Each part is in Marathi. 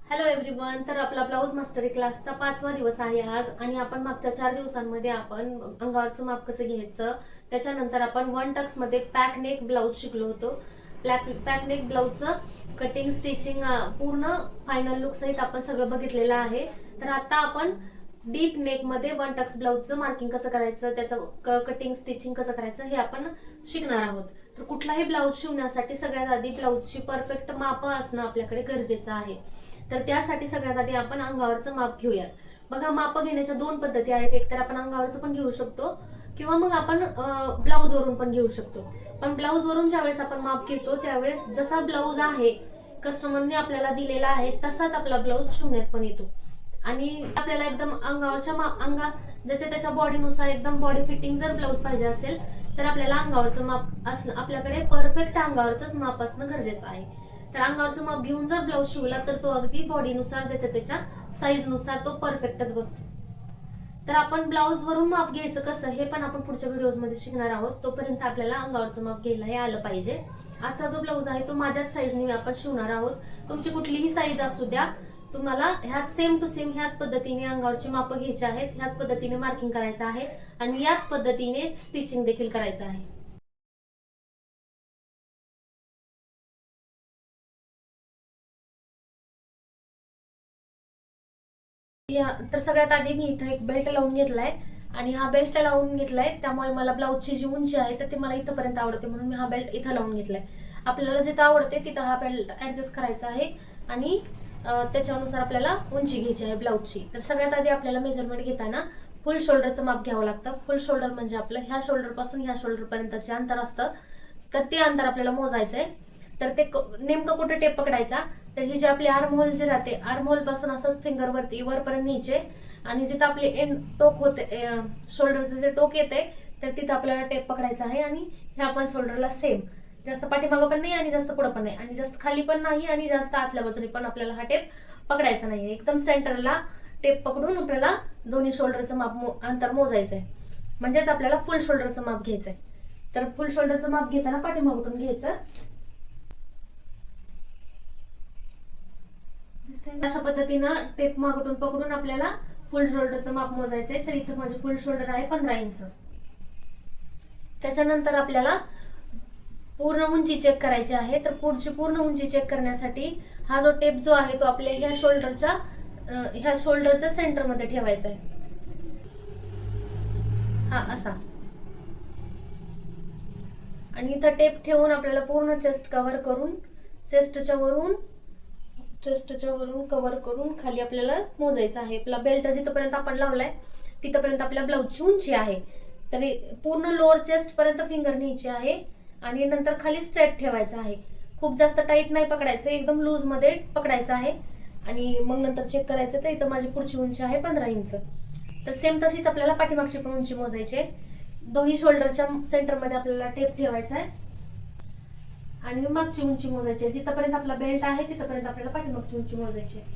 Hello everyone. तर आपला ब्लाऊज मास्टरी क्लासचा 5वा दिवस आहे आज. आणि आपण मागच्या 4 दिवसांमध्ये आपण अंगावरचं माप कसं घ्यायचं, त्याच्यानंतर आपण वन टक्स मध्ये पॅक नेक ब्लाऊज शिकलो होतो. पॅक नेक ब्लाऊजचं कटिंग स्टिचिंग पूर्ण फायनल लुक सहित आपण सगळं बघितलेलं आहे. तर आता आपण डीप नेक मध्ये वन टक्स ब्लाऊजचं मार्किंग कसं करायचं, त्याचं कटिंग स्टिचिंग कसं करायचं हे आपण शिकणार आहोत. तर कुठलाही ब्लाऊज शिवण्यासाठी सगळ्यात आधी ब्लाऊजची परफेक्ट माप असणं आपल्याकडे गरजेचं आहे. तर त्यासाठी सगळ्यात आधी आपण अंगावरचं माप घेऊयात. बघा, माप घेण्याच्या 2 पद्धती आहेत. एक तर आपण अंगावरचं पण घेऊ शकतो किंवा मग आपण ब्लाऊज वरून पण घेऊ शकतो. पण ब्लाऊज वरून ज्यावेळेस आपण माप घेतो त्यावेळेस जसा ब्लाऊज आहे कस्टमरने आपल्याला दिलेला आहे तसाच आपला ब्लाऊज शिवण्यात पण येतो. आणि आपल्याला एकदम अंगावरच्या ज्याच्या त्याच्या बॉडीनुसार एकदम बॉडी फिटिंग जर ब्लाऊज पाहिजे असेल तर आपल्याला अंगावरचं माप असणं, आपल्याकडे परफेक्ट अंगावरचंच माप असणं गरजेचं आहे. तर अंगावरचं माप घेऊन जर ब्लाऊज शिवला तर तो अगदी बॉडीनुसार ज्याच्या त्याच्या साईज नुसार तो परफेक्टच बसतो. तर आपण ब्लाऊज वरून माप घ्यायचं कसं हे पण आपण पुढच्या व्हिडिओज मध्ये शिकणार आहोत. तोपर्यंत आपल्याला अंगावरचं माप घ्यायला हे आलं पाहिजे. आजचा जो ब्लाऊज आहे तो माझ्याच साईजने आपण शिवणार आहोत. तुमची कुठलीही साईज असू द्या, तुम्हाला ह्याच सेम टू सेम ह्याच पद्धतीने अंगावरची मापं घ्यायची आहेत, ह्याच पद्धतीने मार्किंग करायचं आहे आणि याच पद्धतीने स्टिचिंग देखील करायचं आहे. तर सगळ्यात आधी मी इथं एक बेल्ट लावून घेतलाय आणि हा बेल्ट लावून घेतलाय त्यामुळे मला ब्लाऊजची जी उंची आहे तर ती मला इथंपर्यंत आवडते, म्हणून मी हा बेल्ट इथं लावून घेतलाय. आपल्याला जिथं आवडते तिथं हा बेल्ट ऍडजस्ट करायचा आहे आणि त्याच्यानुसार आपल्याला उंची घ्यायची आहे ब्लाऊजची. तर सगळ्यात आधी आपल्याला मेजरमेंट घेताना फुल शोल्डरचं माप घ्यावं लागतं. फुल शोल्डर म्हणजे आपलं ह्या शोल्डर पासून ह्या शोल्डर पर्यंतचे अंतर असतं. तर ते अंतर आपल्याला मोजायचंय. तर ते नेमकं कुठे टेप पकडायचा, तर ही जी आपली आर्म होल जे राहते, आर्म होल पासून असंच फिंगर वरती वरपर्यंत न्यायचे आणि जिथं आपले एंड टोक होते, शोल्डरचं जे टोक येते तर तिथं आपल्याला टेप पकडायचा आहे. आणि ह्या पण शोल्डरला सेम, जास्त पाठीमागं पण नाही आणि जास्त पुढं पण नाही आणि जास्त खाली पण नाही आणि जास्त आतल्या बाजूने पण आपल्याला हा टेप पकडायचा नाही. एकदम सेंटरला टेप पकडून आपल्याला दोन्ही शोल्डरचं माप अंतर मोजायचंय, म्हणजेच आपल्याला फुल शोल्डरचं माप घ्यायचंय. तर फुल शोल्डरचं माप घेताना पाठीमागून घ्यायचं. अशा पद्धतीनं टेप मागून पकडून आपल्याला फुल शोल्डरचं माप मोजायचंय. तर इथं माझे फुल शोल्डर आहे 15 इंच. त्याच्यानंतर आपल्याला पूर्ण उंची चेक करायची आहे. तर पुढची पूर्ण उंची चेक करण्यासाठी हा जो टेप जो आहे तो आपल्या ह्या शोल्डरच्या सेंटरमध्ये ठेवायचा आहे, हा असा. आणि इथं टेप ठेवून आपल्याला पूर्ण चेस्ट कव्हर करून खाली आपल्याला मोजायचं आहे. आपला बेल्ट जिथपर्यंत आपण लावलाय तिथपर्यंत आपल्या ब्लाऊजची उंची आहे. तरी पूर्ण लोअर चेस्ट पर्यंत फिंगर न्यायची आहे आणि नंतर खाली स्ट्रेट ठेवायचं आहे. खूप जास्त टाईट नाही पकडायचं, एकदम लूज मध्ये पकडायचं आहे. आणि मग नंतर चेक करायचं. तर इथं माझी पुढची उंची आहे 15 इंच. तर सेम तशीच आपल्याला पाठीमागची पण उंची मोजायची आहे. दोन्ही शोल्डरच्या सेंटरमध्ये आपल्याला टेप ठेवायचा आहे आणि मागची उंची मोजायची आहे. जिथपर्यंत आपला बेल्ट आहे तिथपर्यंत आपल्याला पाठीमागची उंची मोजायची आहे.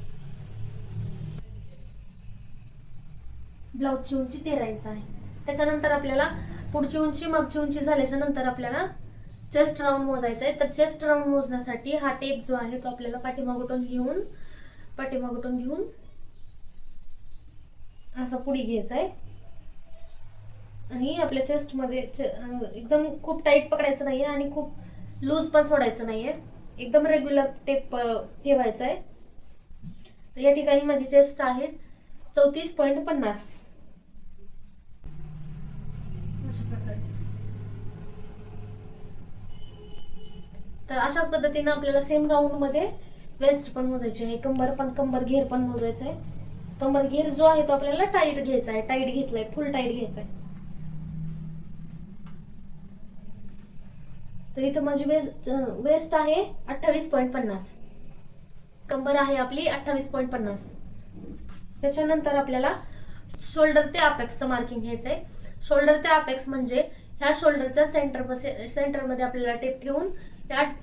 ब्लाऊजची उंची 13 इंच आहे. त्याच्यानंतर आपल्याला पुढची उंची मागची उंची झाल्याच्या नंतर आपल्याला चेस्ट राऊंड मोजायचा आहे. तर चेस्ट राऊंड मोजण्यासाठी हा टेप जो आहे तो आपल्याला पाठीमागून घेऊन असा पुढे घ्यायचा आहे आणि आपल्या चेस्ट मध्ये एकदम खूप टाईट पकडायचं नाहीये आणि खूप लूज पण सोडायचं नाहीये, एकदम रेग्युलर टेप ठेवायचा आहे. तर या ठिकाणी माझी चेस्ट आहे 34.50. तर अशाच पद्धतीने आपल्याला सेम राऊंड मध्ये वेस्ट पण मोजायची आहे. कंबर घेर पण मोजायचा आहे. कंबर घेर जो आहे तो आपल्याला टाईट घ्यायचा आहे. टाईट घेतलाय, फुल टाईट घ्यायचा आहे. तर इथं माझी वेस्ट आहे 28.50. कंबर आहे आपली 28.50. त्याच्यानंतर आपल्याला शोल्डर ते अपेक्सचं मार्किंग घ्यायचंय. शोल्डर ते अपेक्स म्हणजे ह्या शोल्डरच्या सेंटरमध्ये आपल्याला टेप ठेवून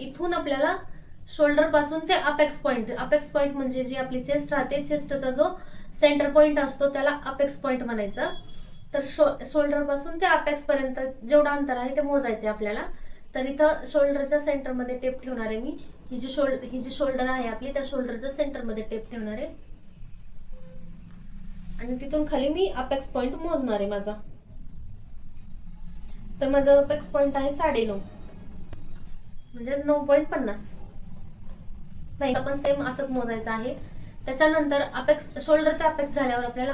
इथून आपल्याला शोल्डर पासून ते अपेक्स पॉइंट म्हणजे जी आपली चेस्ट राहते, चेस्टचा जो सेंटर पॉइंट असतो त्याला अपेक्स पॉइंट म्हणायचं. तर शोल्डर पासून ते अपेक्स पर्यंत जेवढं अंतर आहे ते मोजायचे आपल्याला. तर इथं शोल्डरच्या सेंटरमध्ये टेप ठेवणार आहे मी. ही जी शोल्डर आहे आपली, त्या शोल्डरच्या सेंटरमध्ये टेप ठेवणार आहे आणि तिथून खाली मी अपेक्स पॉइंट मोजणार आहे माझा. तर माझा अपेक्स पॉइंट आहे 9.5 म्हणजेच 9.50. नाही, आपण सेम असंच मोजायचं आहे. त्याच्यानंतर अपेक्स शोल्डर ते अपेक्स झाल्यावर आपल्याला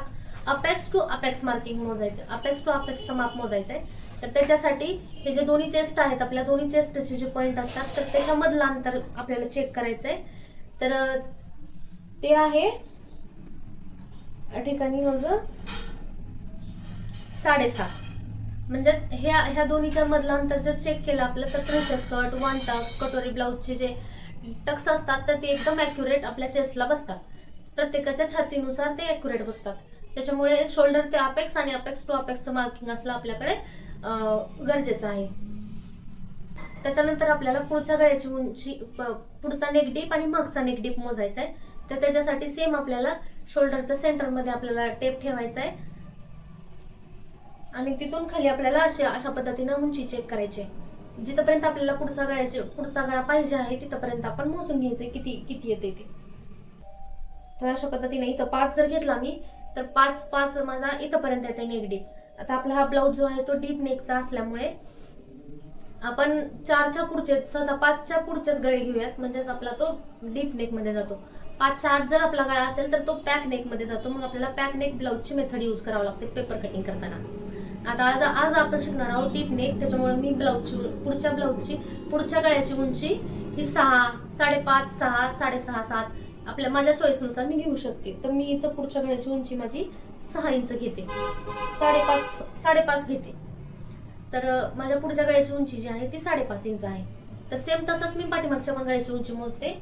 अपेक्स टू अपेक्स मार्किंग मोजायचं, अपेक्स टू अपेक्सचं माप मोजायचं आहे. तर त्याच्यासाठी हे जे दोन्ही चेस्ट आहेत, आपल्या दोन्ही चेस्टचे जे पॉइंट असतात, तर त्याच्यामधलं अंतर आपल्याला चेक करायचं आहे. तर ते आहे या ठिकाणी माझं 7.5. म्हणजेच ह्या दोन्हीच्या मधलं अंतर जर चेक केलं आपलं, तर प्रिन्सेस कट, वन टक्स, कटोरी ब्लाऊजचे जे टक्स असतात तर ते एकदम ॲक्युरेट आपल्या चेस्टला बसतात. प्रत्येकाच्या छातीनुसार ते ॲक्युरेट बसतात. त्याच्यामुळे शोल्डर ते अपेक्स आणि अपेक्स टू अपेक्सचं मार्किंग असलं आपल्याकडे गरजेचं आहे. त्याच्यानंतर आपल्याला पुढच्या गळ्याची उंची, पुढचा नेक डीप आणि मागचा नेक डीप मोजायचा आहे. तर त्याच्यासाठी सेम आपल्याला शोल्डरच्या सेंटरमध्ये आपल्याला टेप ठेवायचा आहे आणि तिथून खाली आपल्याला अशा पद्धतीने उंची चेक करायची आहे. जिथपर्यंत आपल्याला पुढचा गळा पाहिजे आहे तिथपर्यंत आपण मोजून घ्यायचे किती येते ते. तर अशा पद्धतीने इथं 5 जर घेतला मी, तर 5 माझा इथपर्यंत येते नेक डीप. आता आपला हा ब्लाऊज जो आहे तो डीप नेकचा असल्यामुळे आपण 4च्या पुढचे, सहसा 5च्या पुढचेच गळे घेऊयात, म्हणजेच आपला तो डीप नेक मध्ये जातो. 5च्या आत जर आपला गळा असेल तर तो पॅक नेक मध्ये जातो. मग आपल्याला पॅक नेक ब्लाऊजची मेथड यूज करावं लागते पेपर कटिंग करताना. आता आज आपण शिकणार आहोत डीप नेक. त्याच्यामुळे मी पुढच्या गळ्याची उंची ही 6, 5.5, 6, 6.5, 7 माझ्या चॉईसनुसार मी घेऊ शकते. तर मी इथं पुढच्या गळ्याची उंची माझी 6 इंच घेते, 5.5 घेते. तर माझ्या पुढच्या गळ्याची उंची जी आहे ती 5.5 इंच आहे. तर सेम तसंच मी पाठीमागच्या पण गळ्याची उंची मोजते.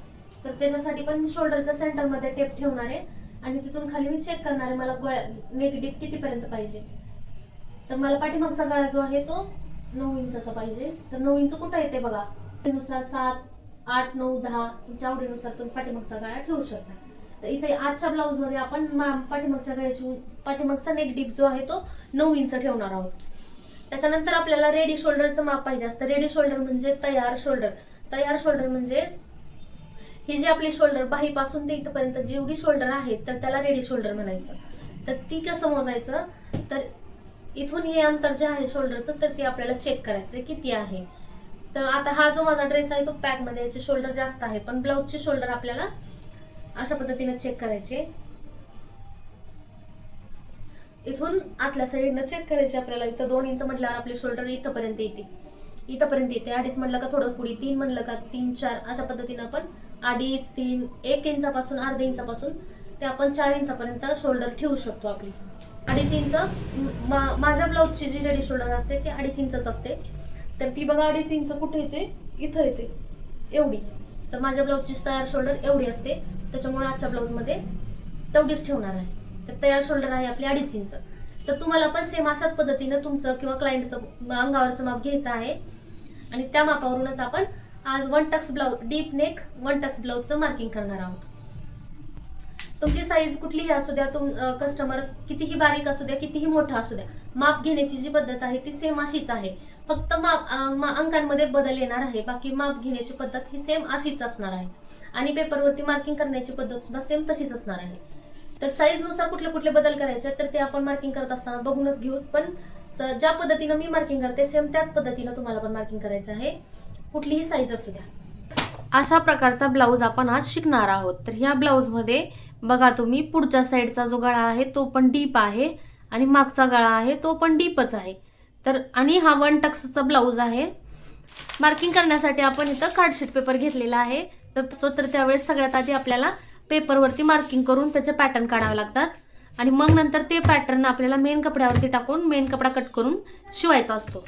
तर त्याच्यासाठी पण शोल्डरच्या सेंटरमध्ये टेप ठेवणार आहे आणि तिथून खाली मी चेक करणार आहे मला नेक डीप कितीपर्यंत पाहिजे. तर मला पाठीमागचा गळा जो आहे तो 9 इंचाचा पाहिजे. तर 9 इंच कुठं येते बघा, त्यानुसार 7, 8, 9, 10 तुमच्या आवडीनुसार तुम्ही पाठीमागचा गळा ठेवू शकता. तर इथे आजच्या ब्लाऊज मध्ये आपण पाठीमागचा नेक डीप जो आहे तो 9 इंच ठेवणार आहोत. त्याच्यानंतर आपल्याला रेडी शोल्डरचं माप पाहिजे असतं. रेडी शोल्डर म्हणजे तयार शोल्डर म्हणजे ही जी आपली शोल्डर बाहीपासून ते इथपर्यंत जेवढी शोल्डर आहे तर त्याला रेडी शोल्डर म्हणायचं. तर ती कसं मोजायचं, तर इथून हे अंतर जे आहे शोल्डरचं तर ते आपल्याला चेक करायचं किती आहे. तर आता हा जो माझा ड्रेस आहे तो पॅक मध्ये, याचे शोल्डर जास्त आहे, पण ब्लाऊजचे शोल्डर आपल्याला अशा पद्धतीने चेक करायचे. इथून आतल्या साईडनं चेक करायचे आपल्याला. इथं 2 इंच म्हटल्यावर आपले शोल्डर इथपर्यंत येते. 2.5 म्हणलं का थोडं पुढे, 3 म्हणलं का 3, 4 अशा पद्धतीने आपण 2.5, 3, 1 इंचापासून, अर्ध्या इंचापासून ते आपण 4 इंचापर्यंत शोल्डर ठेवू शकतो. आपली 2.5 इंच माझ्या ब्लाऊजची जी रेडी शोल्डर असते ती 2.5 इंचच असते. तर ती बघा 2.5 इंच कुठे येते, इथं येते एवढी. तर माझ्या ब्लाऊजची तयार शोल्डर एवढी असते, त्याच्यामुळे आजच्या ब्लाऊजमध्ये तेवढीच ठेवणार आहे. तर तयार शोल्डर आहे आपली 2.5 इंच. तर तुम्हाला पण सेम अशाच पद्धतीनं तुमचं किंवा क्लायंटचं अंगावरचं माप घ्यायचं आहे आणि त्या मापावरूनच आपण आज डीप नेक 1 टक्स ब्लाऊजचं मार्किंग करणार आहोत. तुमची साईज कुठलीही असू द्या, कस्टमर कितीही बारीक असू द्या, कितीही मोठा असू द्या, माप घेण्याची जी पद्धत आहे ती सेम अशीच आहे. फक्त अंकांमध्ये बदल येणार आहे, बाकी माप घेण्याची पद्धत ही सेम अशीच असणार आहे आणि पेपरवरती मार्किंग करण्याची पद्धत सुद्धा सेम तशीच असणार आहे. तर साईज नुसार कुठले कुठले बदल करायचे तर ते आपण मार्किंग करत असताना बघूनच घेऊ. पण ज्या पद्धतीनं मी मार्किंग करते सेम त्याच पद्धतीनं तुम्हाला पण मार्किंग करायचं आहे, कुठलीही साईज असू द्या. अशा प्रकारचा ब्लाऊज आपण आज शिकणार आहोत. तर ह्या ब्लाऊजमध्ये बघा तुम्ही, पुढच्या साईडचा जो गळा आहे तो पण डीप आहे आणि मागचा गळा आहे तो पण डीपच आहे. तर आणि हा 1 टक्सचा ब्लाऊज आहे. मार्किंग करण्यासाठी आपण इथं कार्डशीट पेपर घेतलेला आहे. तर त्यावेळेस सगळ्यात आधी आपल्याला पेपरवरती मार्किंग करून त्याचे पॅटर्न काढावे लागतात आणि मग नंतर ते पॅटर्न आपल्याला मेन कपड्यावरती टाकून मेन कपडा कट करून शिवायचा असतो.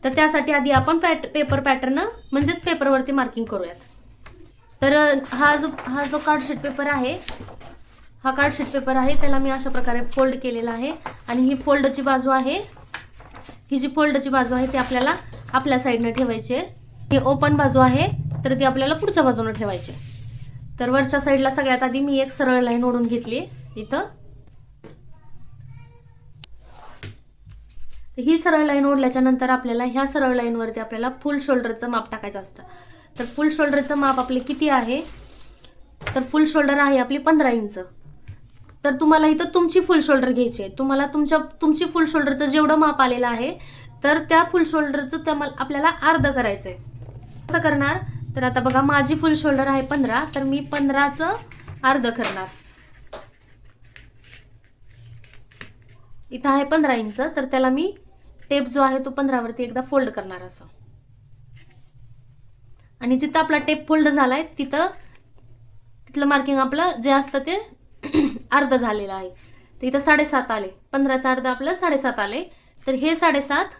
तर त्यासाठी आधी आपण पेपर पॅटर्न म्हणजेच पेपरवरती मार्किंग करूयात. तर हा जो कार्डशीट पेपर आहे, हा कार्डशीट पेपर आहे त्याला मी अशा प्रकारे फोल्ड केलेला आहे आणि ही फोल्डची बाजू आहे, ही जी फोल्डची बाजू आहे ती आपल्याला आपल्या साईडने ठेवायची आहे. ही ओपन बाजू आहे तर ती आपल्याला पुढच्या बाजूने ठेवायची. तर वरच्या साईडला सगळ्यात आधी मी एक सरळ लाईन ओढून घेतली इथं. ही सरळ लाईन ओढल्याच्या नंतर आपल्याला ह्या सरळ लाईनवरती आपल्याला फुल शोल्डरचं माप टाकायचं असतं. तर फुल शोल्डरचं माप आपले किती आहे, तर फुल शोल्डर आहे आपली 15 इंच. तर तुम्हाला इथं तुमची फुल शोल्डर घ्यायची आहे. तुम्हाला तुमची फुल शोल्डरचं जेवढं माप आलेलं आहे तर त्या फुल शोल्डरचं आपल्याला अर्ध करायचं आहे. कसं करणार, तर आता बघा माझी फुल शोल्डर आहे 15, तर मी 15चं अर्ध करणार. इथं आहे 15 इंच, तर त्याला मी टेप जो आहे तो 15 वरती एकदा फोल्ड करणार असं. आणि जिथं आपला टेप फोल्ड झालाय तिथलं मार्किंग आपलं जे असतं ते अर्ध झालेलं आहे. तर इथं 7.5 आले, 15चा अर्ध आपलं 7.5 आले. तर हे 7.5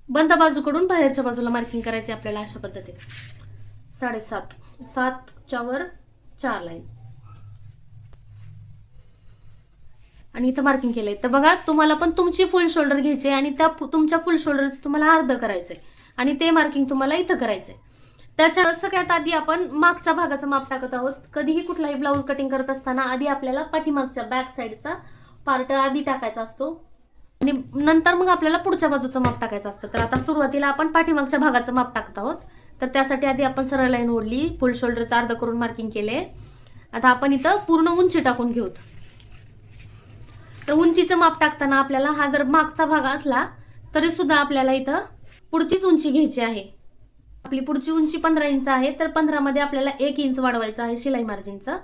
बंद बाजूकडून बाहेरच्या बाजूला मार्किंग करायचे आपल्याला अशा पद्धतीने. 7.5, 7च्या वर 4 लाईन आणि इथं मार्किंग केलंय. तर बघा तुम्हाला पण तुमची फुल शोल्डर घ्यायची आणि त्या तुमच्या फुल शोल्डरचं तुम्हाला अर्ध करायचंय आणि ते मार्किंग तुम्हाला इथं करायचंय. त्याच्या सगळ्यात आधी आपण मागच्या भागाचं माप टाकत आहोत. कधीही कुठलाही ब्लाऊज कटिंग करत असताना आधी आपल्याला पाठीमागच्या बॅक साईडचा पार्ट आधी टाकायचा असतो आणि नंतर मग आपल्याला पुढच्या बाजूचं माप टाकायचं असतं. तर आता सुरुवातीला आपण पाठीमागच्या भागाचं माप टाकत आहोत. तर त्यासाठी आधी आपण सरळ लाईन ओढली, फुल शोल्डरचं अर्ध करून मार्किंग केले. आता आपण इथं पूर्ण उंची टाकून घेऊ. तर उंचीचं माप टाकताना आपल्याला हा जर मागचा भाग असला तरी सुद्धा आपल्याला इथं पुढचीच उंची घ्यायची आहे. आपली पुढची उंची 15 इंच आहे, तर 15 मध्ये आपल्याला 1 इंच वाढवायचं आहे शिलाई मार्जिनचं.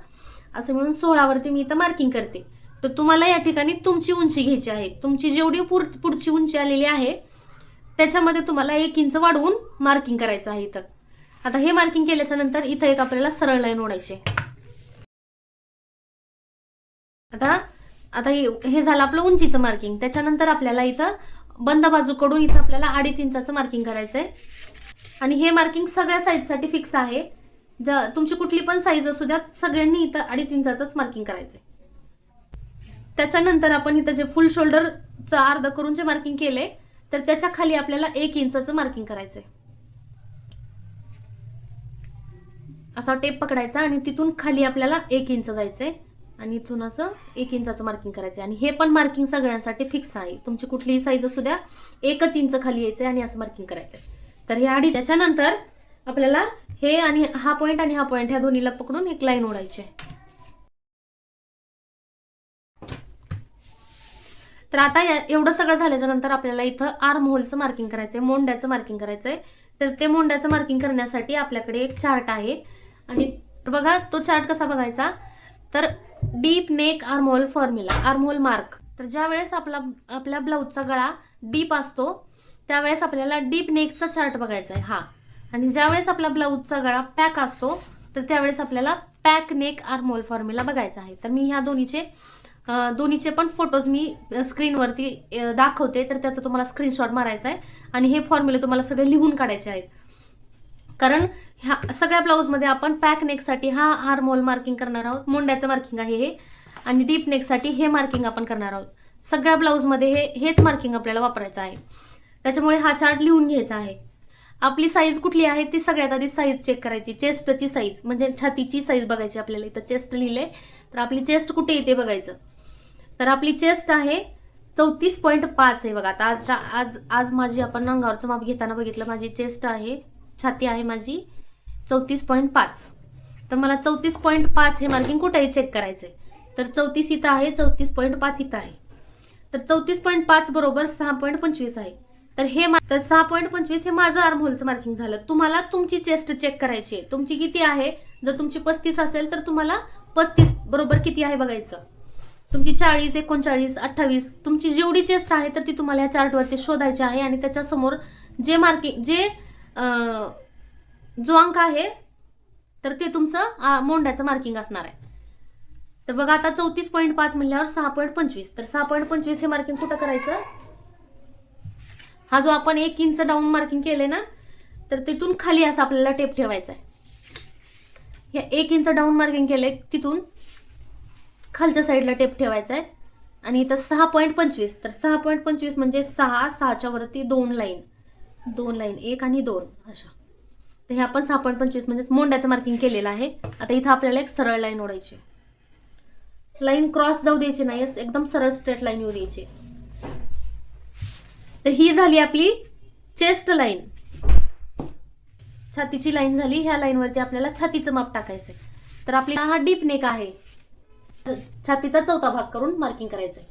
असं म्हणून 16 वरती मी इथं मार्किंग करते. तर तुम्हाला या ठिकाणी तुमची उंची घ्यायची आहे. तुमची जेवढी पुढची उंची आलेली आहे त्याच्यामध्ये तुम्हाला 1 इंच वाढवून मार्किंग करायचं आहे इथं. आता हे मार्किंग केल्याच्या नंतर इथं एक आपल्याला सरळ लाईन ओढायची. आता हे झालं आपलं उंचीचं मार्किंग. त्याच्यानंतर आपल्याला इथं बंद बाजूकडून इथं आपल्याला 2.5 इंचाचं मार्किंग करायचंय आणि हे मार्किंग सगळ्या साईजसाठी फिक्स आहे. तुमची कुठली पण साईज असू द्या, सगळ्यांनी इथं 2.5 इंचाचंच मार्किंग करायचंय. त्याच्यानंतर आपण इथं जे फुल शोल्डरचं अर्ध करून जे मार्किंग केले तर त्याच्या खाली आपल्याला 1 इंचाचं मार्किंग करायचंय. असा टेप पकडायचा आणि तिथून खाली आपल्याला 1 इंच जायचंय आणि इथून असं 1 इंचाचं मार्किंग करायचं. आणि हे पण मार्किंग सगळ्यांसाठी फिक्स आहे. तुमची कुठलीही साईज असू द्या, 1 इंच खाली यायचंय आणि असं मार्किंग करायचंय. तर हे 2.5. त्याच्यानंतर आपल्याला हे आणि हा पॉइंट ह्या दोन्हीला पकडून एक लाईन ओढायची. तर आता एवढं सगळं झाल्याच्या नंतर आपल्याला इथं आर्म होलचं मार्किंग करायचंय, मोंड्याचं मार्किंग करायचंय. तर ते मोंड्याचं मार्किंग करण्यासाठी आपल्याकडे एक चार्ट आहे आणि बघा तो चार्ट कसा बघायचा, तर deep neck armhole formula, armhole mark. तर ज्या वेळेस आपल्या ब्लाऊजचा गळा डीप असतो त्यावेळेस आपल्याला डीप नेकचा चार्ट बघायचा आहे हा. आणि ज्या वेळेस आपला ब्लाऊजचा गळा पॅक असतो तर त्यावेळेस आपल्याला back neck armhole formula बघायचा आहे. तर मी ह्या दोन्हीचे पण फोटोज मी स्क्रीनवरती दाखवते, तर त्याचा तुम्हाला स्क्रीनशॉट मारायचा आहे आणि हे फॉर्म्युले तुम्हाला सगळे लिहून काढायचे आहेत. कारण ह्या सगळ्या ब्लाऊजमध्ये आपण पॅक नेकसाठी हा आर्म होल मार्किंग करणार आहोत, मोंड्याचं मार्किंग आहे हे, आणि डीप नेकसाठी हे मार्किंग आपण करणार आहोत. सगळ्या ब्लाऊजमध्ये हेच मार्किंग आपल्याला वापरायचं आहे. त्याच्यामुळे हा चार्ट लिहून घ्यायचा आहे. आपली साईज कुठली आहे ती सगळ्यात आधी साईज चेक करायची. चेस्टची साईज म्हणजे छातीची साईज बघायची आपल्याला. इथं चेस्ट लिहिले तर आपली चेस्ट कुठे येते बघायचं. तर आपली चेस्ट आहे 34.5 आहे बघा. आता आज माझी आपण अंगावरचं माप घेताना बघितलं, माझी चेस्ट आहे, छाती आहे माझी 34.5. तर मला 34.5 हे मार्किंग कुठेही चेक करायचंय. तर 34 इथं आहे, 34.5 इथं आहे. तर 34.5 बरोबर 6.25 आहे. तर 6.25 हे माझं आर्म होलचं मार्किंग झालं. तुम्हाला तुमची चेस्ट चेक करायची आहे, तुमची किती आहे. जर तुमची 35 असेल तर तुम्हाला 35 बरोबर किती आहे बघायचं. तुमची 40, 39, 28 तुमची जेवढी चेस्ट आहे तर ती तुम्हाला या चार्टवरती शोधायची आहे. आणि त्याच्यासमोर जे मार्किंग जो अंक आहे तर ते तुमचं मोंड्याचं मार्किंग असणार आहे. तर बघा आता 34.5 म्हणल्यावर 6.25. तर 6.25 हे मार्किंग कुठं करायचं. हा जो आपण 1 इंच डाऊन मार्किंग केले ना, तर तिथून खाली असं आपल्याला टेप ठेवायचा आहे. या 1 इंच डाऊन मार्किंग केले तिथून खालच्या साईडला टेप ठेवायचा आहे. आणि इथं 6.25. तर 6.25 म्हणजे 6च्या वरती 2 लाईन 1 आणि 2 अशा. तर हे आपण 6.25 म्हणजे मोंड्याचं मार्किंग केलेलं आहे. आता इथं आपल्याला एक सरळ लाईन ओढायची. लाईन क्रॉस जाऊ द्यायची नाही, एकदम सरळ स्ट्रेट लाईन येऊ द्यायची. तर ही झाली आपली चेस्ट लाईन. छातीची लाईन झाली. ह्या लाईनवरती आपल्याला छातीचं माप टाकायचंय. तर आपला हा डीप नेक आहे, छातीचा चौथा भाग करून मार्किंग करायचंय.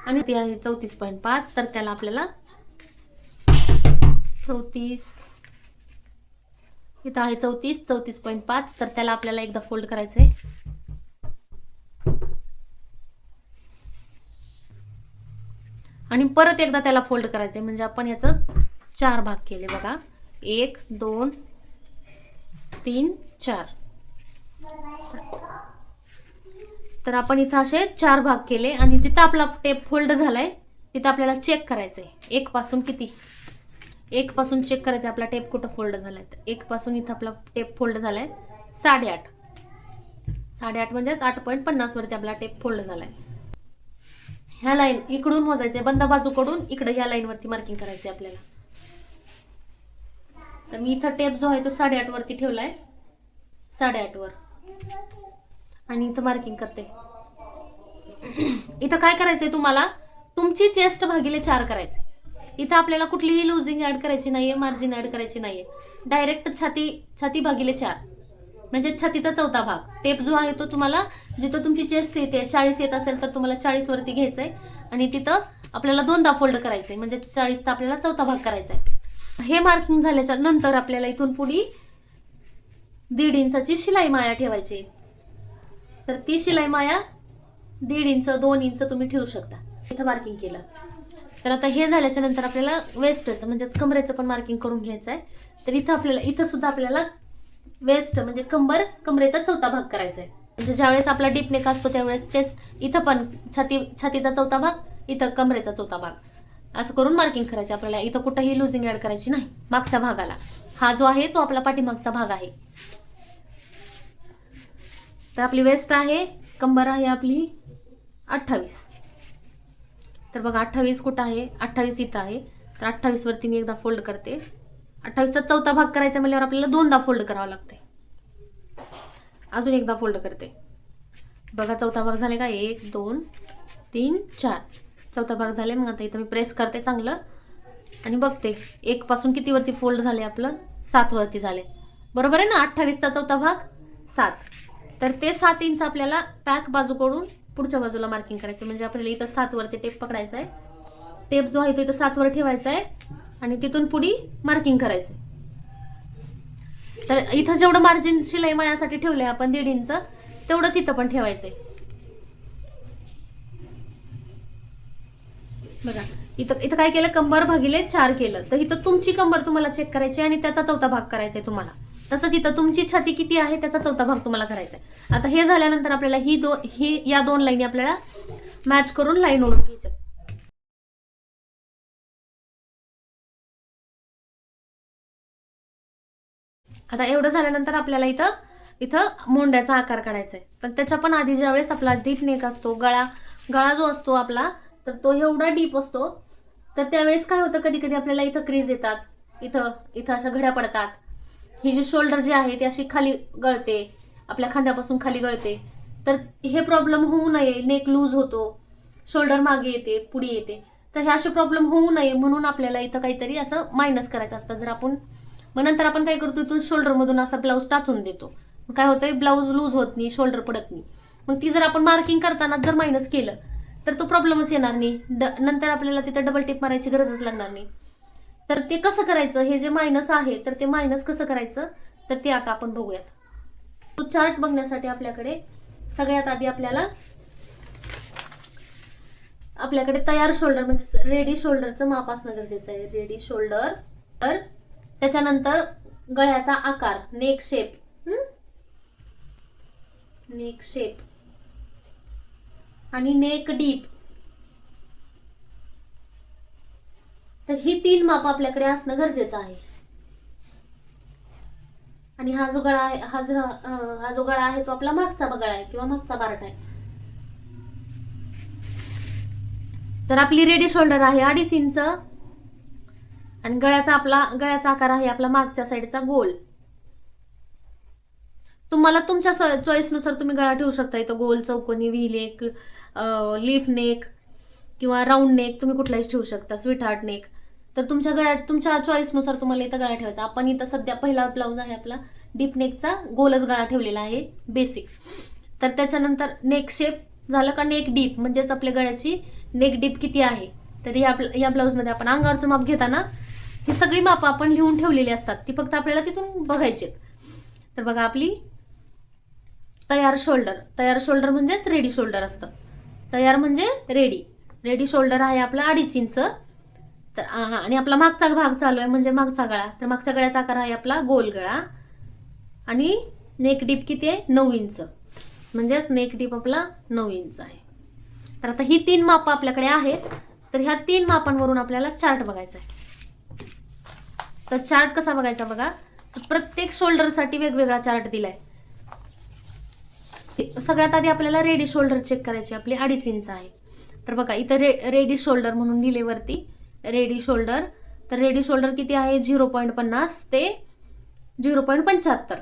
आणि ते आहे 34.5. तर त्याला आपल्याला 34, इथं आहे 34.5. तर त्याला आपल्याला एकदा फोल्ड करायचंय. आणि परत एकदा त्याला फोल्ड करायचंय. म्हणजे आपण ह्याचं 4 भाग केले बघा. 1 2 3 4. तर आपण इथं असे 4 भाग केले. आणि जिथं आपला टेप फोल्ड झालाय तिथं आपल्याला चेक करायचंय. 1 पासून किती, 1 पासून चेक करायचं आपला टेप कुठं फोल्ड झालाय. तर 1 पासून इथं आपला टेप फोल्ड झालाय 8.5. 8.5 म्हणजेच 8.50 वरती आपला टेप फोल्ड झालाय. ह्या लाईन इकडून मोजायचे, बंद बाजूकडून इकडे ह्या लाईन वरती मार्किंग करायचे आपल्याला. तर मी इथं टेप जो आहे तो 8.5 वरती ठेवलाय, 8.5 वर, आणि इथं मार्किंग करते. इथं काय करायचंय तुम्हाला, तुमची चेस्ट भागिले 4 करायचे. इथं आपल्याला कुठलीही लुजिंग ऍड करायची नाहीये, मार्जिन ऍड करायची नाहीये. डायरेक्ट छाती भागिले 4 म्हणजे छातीचा चौथा भाग. टेप जो आहे तो तुम्हाला जिथं तुमची चेस्ट येते 40 येत असेल तर तुम्हाला 40 वरती घ्यायचंय. आणि तिथं आपल्याला 2दा फोल्ड करायचंय. म्हणजे 40चा आपल्याला चौथा भाग करायचा आहे. हे मार्किंग झाल्याच्या नंतर आपल्याला इथून पुढे 1.5 इंचाची शिलाई माया ठेवायची. तर ती शिलाई माया 1.5 इंच 2 इंच तुम्ही ठेवू शकता. इथं मार्किंग केलं. तर आता हे झाल्याच्या नंतर आपल्याला वेस्टचं म्हणजेच कमरेचं पण मार्किंग करून घ्यायचं आहे. तर इथं आपल्याला इथं सुद्धा आपल्याला वेस्ट म्हणजे कमरेचा चौथा भाग करायचा आहे. म्हणजे ज्यावेळेस आपला डीप नेक असतो त्यावेळेस चेस्ट इथं पण छातीचा चौथा भाग, इथं कमरेचा चौथा भाग, असं करून मार्किंग करायचं आपल्याला. इथं कुठंही लुजिंग ऍड करायची नाही मागच्या भागाला. हा जो आहे तो आपला पाठीमागचा भाग आहे. तर आपली वेस्ट आहे, कंबर आहे आपली 28. तर बघा 28 कुठं आहे, 28 इथं आहे. तर 28 वरती मी एकदा फोल्ड करते. 28चा चौथा भाग करायचा म्हणल्यावर आपल्याला 2दा फोल्ड करावं लागते. अजून एकदा फोल्ड करते. बघा चौथा भाग झाले का, 1 2 3 4 चौथा भाग झाले. मग आता इथं मी प्रेस करते चांगलं आणि बघते 1 पासून किती वरती फोल्ड झाले, आपलं 7 वरती झाले. बरोबर आहे ना. 28चा चौथा भाग 7. तर ते 7 इंच आपल्याला पॅक बाजूकडून पुढच्या बाजूला मार्किंग करायचं. म्हणजे आपल्याला इथं 7 वरती टेप पकडायचा आहे. टेप जो आहे तो इथं 7 वर ठेवायचा आहे आणि तिथून पुढे मार्किंग करायचं. तर इथं जेवढं मार्जिन शिलाई मायासाठी ठेवलंय आपण 1.5 इंच, तेवढंच इथं पण ठेवायचंय. बघा इथं काय केलं, कंबर भागिले 4 केलं. तर इथं तुमची कंबर तुम्हाला चेक करायची आणि त्याचा चौथा भाग करायचा आहे तुम्हाला. तसंच इथं तुमची छाती किती आहे त्याचा चौथा भाग तुम्हाला करायचा आहे. आता हे झाल्यानंतर आपल्याला या 2 लाईनी आपल्याला मॅच करून लाईन ओढून घ्यायच्या. आता एवढं झाल्यानंतर आपल्याला इथं मोंड्याचा आकार काढायचा आहे. पण त्याच्या पण आधी ज्यावेळेस आपला डीप नेक असतो, गळा जो असतो आपला, तर तो एवढा डीप असतो. तर त्यावेळेस काय होतं, कधी कधी आपल्याला इथं क्रीज येतात, इथं अशा घड्या पडतात. ही जी शोल्डर जी आहे ती अशी खाली गळते, आपल्या खांद्यापासून खाली गळते. तर हे प्रॉब्लेम होऊ नये, नेक लूज होतो, शोल्डर मागे येते, पुढे येते. तर हे असे प्रॉब्लेम होऊ नये म्हणून आपल्याला इथं काहीतरी असं मायनस करायचं असतं. जर आपण मग नंतर आपण काय करतो, इथून शोल्डर मधून असा ब्लाऊज टाचून देतो. मग काय होतंय, ब्लाऊज लूज होत नाही, शोल्डर पडत नाही. मग ती जर आपण मार्किंग करताना जर मायनस केलं तर तो प्रॉब्लेमच येणार नाही. नंतर आपल्याला तिथं डबल टिप मारायची गरजच लागणार नाही. तर ते कसं करायचं, हे जे मायनस आहे तर ते मायनस कसं करायचं, तर ते आता आपण बघूयात. तो चार्ट बघण्यासाठी आपल्याकडे सगळ्यात आधी आपल्याकडे तयार शोल्डर म्हणजे रेडी शोल्डरचं माप असणं गरजेचं आहे. Ready shoulder. तर त्याच्यानंतर गळ्याचा आकार, नेक शेप आणि नेक डीप. तर ही 3 माप आपल्याकडे असणं गरजेचं आहे. आणि हा जो गळा आहे, हा जो गळा आहे तो आपला मागचा गळा आहे किंवा मागचा पार्ट आहे. तर आपली रेडी शोल्डर आहे 2.5 इंच आणि गळ्याचा आकार आहे आपला मागच्या साईडचा गोल. तुम्हाला तुमच्या चॉईसनुसार तुम्ही गळा ठेवू शकता. इथं गोल, चौकोनी, व्ही नेक, लीफ नेक किंवा राऊंड नेक तुम्ही कुठलाही ठेवू शकता, स्वीट हार्ट नेक. तर तुमच्या गळ्यात तुमच्या चॉईसनुसार तुम्हाला इथं गळा ठेवायचा. आपण इथं सध्या पहिला ब्लाऊज आहे आपला डीप नेकचा, गोलच गळा ठेवलेला आहे बेसिक. तर त्याच्यानंतर नेक शेप झालं का नेक डीप म्हणजेच आपल्या गळ्याची नेक डीप किती आहे. तर या ब्लाऊजमध्ये आपण अंगावरचं माप घेताना ही सगळी मापं आपण लिहून ठेवलेली असतात, ती फक्त आपल्याला तिथून बघायची. तर बघा आपली तयार शोल्डर म्हणजेच रेडी शोल्डर असतं. तयार म्हणजे रेडी शोल्डर आहे आपला 2.5 इंच. तर आणि आपला मागचा भाग चालू आहे म्हणजे मागचा गळा. तर मागच्या गळ्याचा आकार आहे आपला गोल गळा. आणि नेक डीप किती आहे 9 इंच, म्हणजेच नेक डीप आपला 9 इंच आहे. तर आता ही 3 मापं आपल्याकडे आहेत. तर ह्या 3 मापांवरून आपल्याला चार्ट बघायचा आहे. तर चार्ट कसा बघायचा बघा. प्रत्येक शोल्डरसाठी वेगवेगळा चार्ट दिलाय. सगळ्यात आधी आपल्याला रेडी शोल्डर चेक करायची, आपली 2.5 इंच आहे. तर बघा इथं रेडी शोल्डर म्हणून दिले वरती रेडी शोल्डर. तर रेडी शोल्डर किती आहे 0.50 ते 0.75.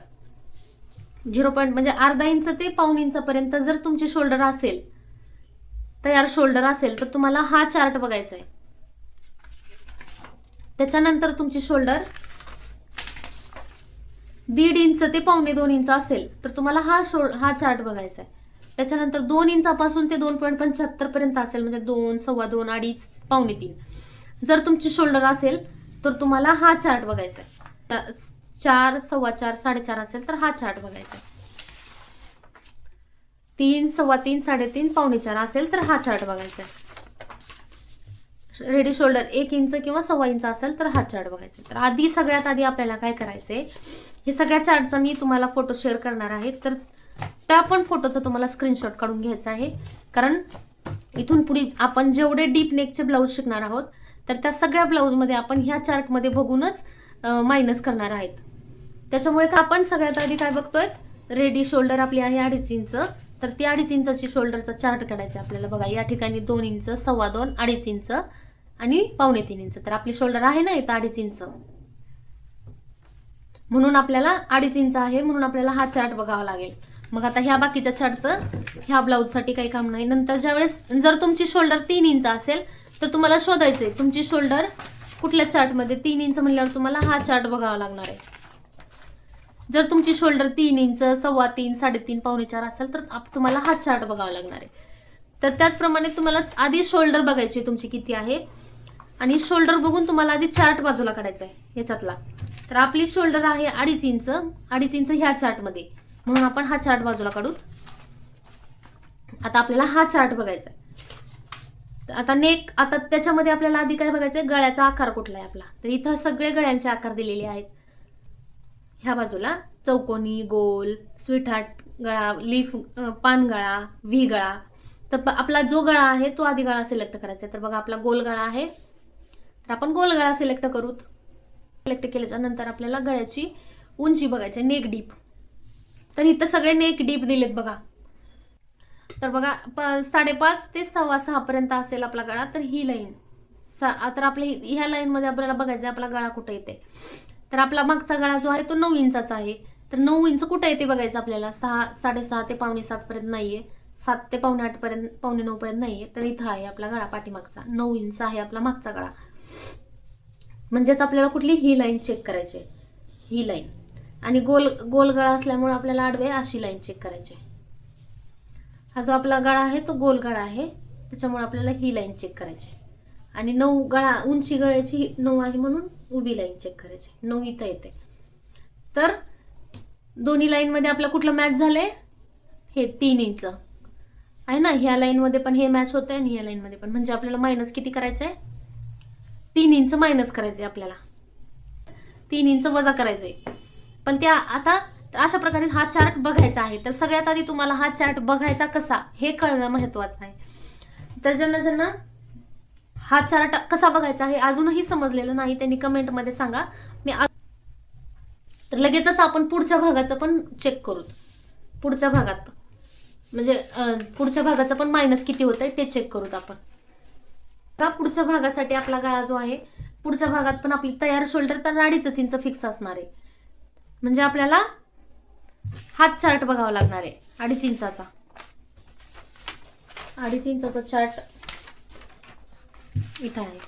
0. म्हणजे अर्धा इंच ते पाऊण इंचापर्यंत जर तुमची शोल्डर असेल, तयार शोल्डर असेल, तर तुम्हाला हा चार्ट बघायचा आहे. त्याच्यानंतर तुमची शोल्डर 1.5 इंच ते पावणे 2 इंच असेल तर तुम्हाला हा चार्ट बघायचा आहे. त्याच्यानंतर 2 इंचापासून ते 2.75 पर्यंत असेल म्हणजे 2, 2.25, 2.5, पावणे 3 जर तुमची शोल्डर असेल तर तुम्हाला हा चार्ट बघायचा आहे. 4, 4.25, 4.5 असेल तर हा चार्ट बघायचा आहे. 3, 3.25, 3.5, पावणे 4 असेल तर हा चार्ट बघायचा आहे. रेडी शोल्डर 1 इंच किंवा 1.25 इंच असेल तर हा चार्ट बघायचा. तर सगळ्यात आधी आपल्याला काय करायचंय, हे सगळ्या चार्टचा मी तुम्हाला फोटो शेअर करणार आहे. तर त्या पण फोटोचा तुम्हाला स्क्रीनशॉट काढून घ्यायचा आहे. कारण इथून पुढे आपण जेवढे डीप नेकचे ब्लाऊज शिकणार आहोत तर त्या सगळ्या ब्लाऊजमध्ये आपण ह्या चार्टमध्ये बघूनच मायनस करणार आहेत. त्याच्यामुळे आपण सगळ्यात आधी काय बघतोय, रेडी शोल्डर आपली आहे 2.5 इंच. तर ती 2.5 इंचाची शोल्डरचा चार्ट काढायचा आपल्याला. बघा या ठिकाणी 2 इंच, 2.25, 2.5 इंच आणि पावणे 3 इंच. तर आपली शोल्डर आहे ना इथं 2.5 इंच, म्हणून आपल्याला 2.5 इंच आहे, म्हणून आपल्याला हा चार्ट बघावा लागेल. मग आता ह्या बाकीच्या चार्टचं ह्या ब्लाऊजसाठी काही काम नाही. नंतर ज्यावेळेस जर तुमची शोल्डर 3 इंच असेल तर तुम्हाला शोधायचंय तुमची शोल्डर कुठल्या चार्टमध्ये. 3 इंच म्हणल्यावर तुम्हाला हा चार्ट बघावा लागणार आहे. जर तुमची शोल्डर 3 इंच, 3.25, 3.5, पावणे 4 असेल तर तुम्हाला हा चार्ट बघावा लागणार आहे. तर त्याचप्रमाणे तुम्हाला आधी शोल्डर बघायची तुमची किती आहे आणि शोल्डर बघून तुम्हाला आधी चार्ट बाजूला काढायचा आहे ह्याच्यातला. तर आपली शोल्डर आहे 2.5 इंच, 2.5 इंच ह्या चार्टमध्ये, म्हणून आपण हा चार्ट बाजूला काढू. आता आपल्याला हा चार्ट बघायचा आहे. आता नेक, आता त्याच्यामध्ये आपल्याला आधी काय बघायचंय, गळ्याचा आकार कुठला आहे आपला. तर इथं सगळे गळ्यांचे आकार दिलेले आहेत. ह्या बाजूला चौकोनी, गोल, स्वीटहार्ट गळा, लीफ, पान गळा, व्ही गळा. तर आपला जो गळा आहे तो आधी गळा सिलेक्ट करायचा आहे. तर बघा आपला गोल गळा आहे, तर आपण गोल गळा सिलेक्ट करू. सिलेक्ट केल्याच्या नंतर आपल्याला गळ्याची उंची बघायची, नेक डीप. तर इथं सगळे नेक डीप दिलेत बघा. तर बघा 5.5 ते 6.25 पर्यंत असेल आपला गळा. तर ही लाईन तर आपल्या ह्या लाईनमध्ये आपल्याला बघायचं आपला गळा कुठे येते. तर आपला मागचा गळा जो आहे तो 9 इंचाचा आहे. तर 9 इंच कुठे येते बघायचं आपल्याला. 6, 6.5 ते पावणे 7 पर्यंत नाहीये, 7 ते पावणे 8 पर्यंत, पावणे 9 पर्यंत नाहीये. तर इथं आहे आपला गळा पाठीमागचा, 9 इंच आहे आपला मागचा गळा. म्हणजेच आपल्याला कुठली ही लाईन चेक करायची, ही लाईन. आणि गोल गळा असल्यामुळे आपल्याला आडवे अशी लाईन चेक करायची. हा जो आपला गळा आहे तो गोल गळा आहे, त्याच्यामुळे आपल्याला ही लाईन चेक करायची. आणि 9 गळा, उंची गळ्याची 9 आहे म्हणून उभी लाईन चेक करायची. 9 इथं येते. तर दोन्ही लाईन मध्ये आपलं कुठलं मॅच झालंय, हे 3 इंच आहे ना. ह्या लाईन मध्ये पण हे मॅच होतंय आणि ह्या लाईन मध्ये पण. म्हणजे आपल्याला मायनस किती करायचंय, 3 इंच मायनस करायचंय आपल्याला, 3 इंच वजा करायचंय. पण त्या आता अशा प्रकारे हा चार्ट बघायचा आहे. तर सगळ्यात आधी तुम्हाला हा चार्ट बघायचा कसा हे कळणं महत्वाचं आहे. तर ज्यांना हा चार्ट कसा बघायचा आहे अजूनही समजलेलं नाही त्यांनी कमेंटमध्ये सांगा. तर लगेचच आपण पुढच्या भागाचं पण चेक करू. पुढच्या भागात म्हणजे पुढच्या भागाचं पण मायनस किती होतंय ते चेक करूत आपण. का पुढच्या भागासाठी आपला गळा जो आहे, पुढच्या भागात पण आपली तयार शोल्डर तर 2.5 इंच फिक्स असणार आहे. म्हणजे आपल्याला हाच चार्ट बघावा लागणार आहे 2.5 इंचाचा. 2.5 इंचाचा चार्ट इथं आहे.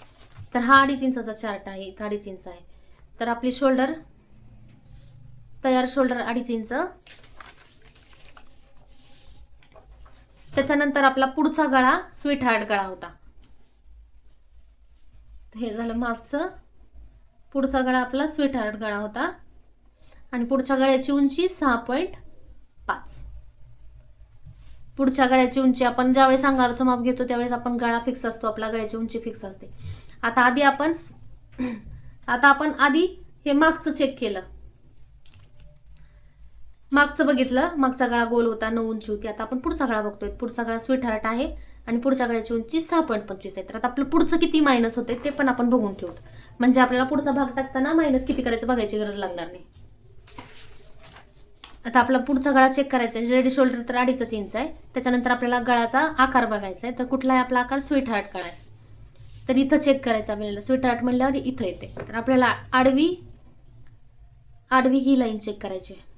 तर हा 2.5 इंचाचा चार्ट आहे, 2.5 इंच आहे. तर आपली शोल्डर तयार, शोल्डर 2.5 इंच. त्याच्यानंतर आपला पुढचा गळा स्वीट हार्ट गळा होता. हे झालं मागचं. पुढचा गळा आपला स्वीट हार्ट गळा होता आणि पुढच्या गळ्याची उंची 6.5. पुढच्या गळ्याची उंची आपण ज्यावेळेस अंगावरचं माप घेतो त्यावेळेस आपण गळा फिक्स असतो, आपला गळ्याची उंची फिक्स असते. आता आपण आधी हे मागचं चेक केलं, मागचं बघितलं, मागचा गळा गोल होता, 9 उंची होती. आता आपण पुढचा गळा बघतोय. पुढचा गळा स्वीट हार्ट आहे आणि पुढच्या गळ्याची उंची 6.25 आहे. तर आता आपलं पुढचं किती मायनस होते ते पण आपण बघून ठेवतो, म्हणजे आपल्याला पुढचा भाग टाकताना मायनस किती करायचं बघायची गरज लागणार नाही. आता आपला पुढचा गळा चेक करायचा आहे. रेडी शोल्डर तर 2.5 इंच आहे. त्याच्यानंतर आपल्याला गळाचा आकार बघायचा आहे. तर कुठला आहे आपला आकार? स्वीट हार्ट गळा आहे. तर इथं चेक करायचं आपल्याला. स्वीट हार्ट म्हणल्यावर इथं येते. तर आपल्याला आडवी ही लाईन चेक करायची आहे